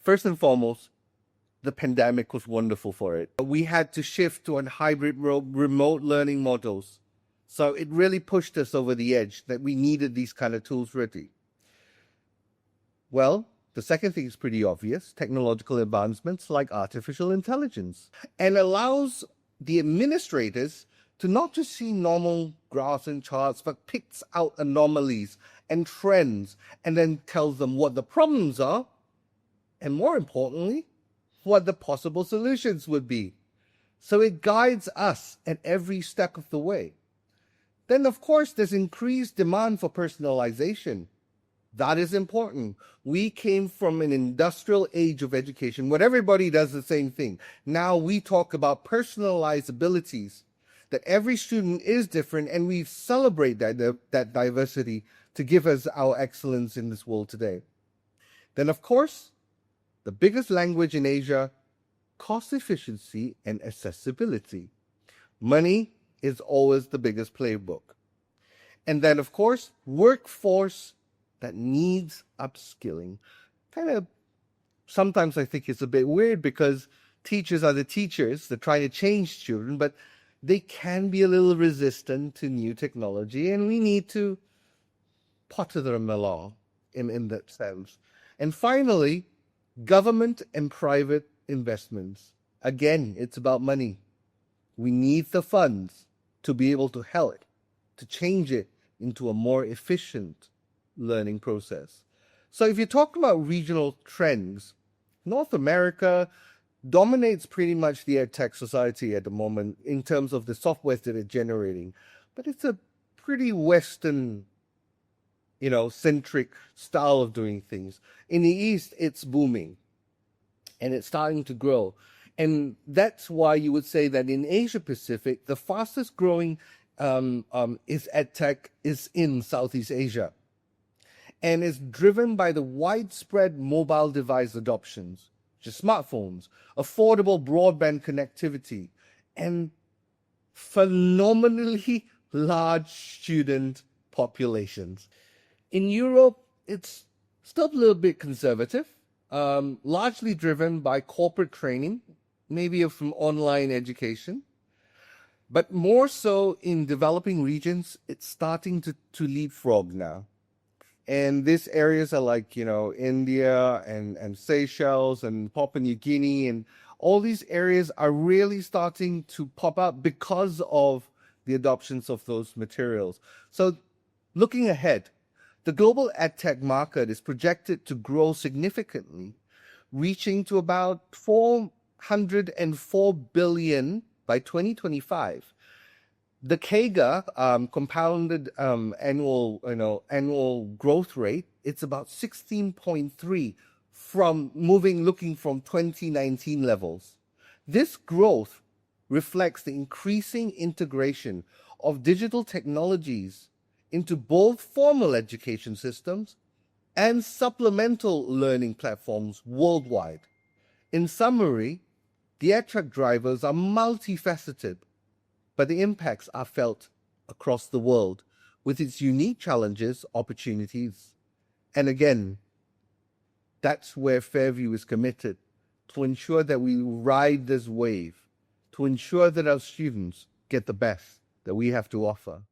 First and foremost, the pandemic was wonderful for it. We had to shift to a hybrid remote learning models. So it really pushed us over the edge that we needed these kind of tools ready. Well, the second thing is pretty obvious, technological advancements like artificial intelligence, and allows the administrators to not just see normal graphs and charts, but picks out anomalies and trends and then tells them what the problems are, and more importantly, what the possible solutions would be. So it guides us at every step of the way. Then, of course, there's increased demand for personalization. That is important. We came from an industrial age of education where everybody does the same thing. Now we talk about personalized abilities, that every student is different, and we celebrate that diversity to give us our excellence in this world today. Then, of course, the biggest language in Asia, cost efficiency and accessibility. Money is always the biggest playbook. And then, of course, workforce that needs upskilling. Kind of, sometimes I think it's a bit weird because teachers are the teachers. They're trying to change children, but they can be a little resistant to new technology, and we need to potter them along in that sense. And finally, government and private investments. Again, it's about money. We need the funds to be able to help to change it into a more efficient learning process. So if you talk about regional trends, North America dominates pretty much the EdTech society at the moment in terms of the softwares that it's generating. But it's a pretty Western, centric style of doing things. In the East, it's booming and it's starting to grow. And that's why you would say that in Asia Pacific, the fastest growing is EdTech is in Southeast Asia, and is driven by the widespread mobile device adoptions, which is smartphones, affordable broadband connectivity, and phenomenally large student populations. In Europe, it's still a little bit conservative, largely driven by corporate training, maybe from online education. But more so in developing regions, it's starting to leapfrog now. And these areas are like, India and Seychelles and Papua New Guinea, and all these areas are really starting to pop up because of the adoptions of those materials. So looking ahead, the global EdTech market is projected to grow significantly, reaching to about 404 billion by 2025. The CAGR, compounded annual growth rate, it's about 16.3 looking from 2019 levels. This growth reflects the increasing integration of digital technologies into both formal education systems and supplemental learning platforms worldwide. In summary, the EdTech drivers are multifaceted, but the impacts are felt across the world with its unique challenges, opportunities. And again, that's where Fairview is committed, to ensure that we ride this wave, to ensure that our students get the best that we have to offer.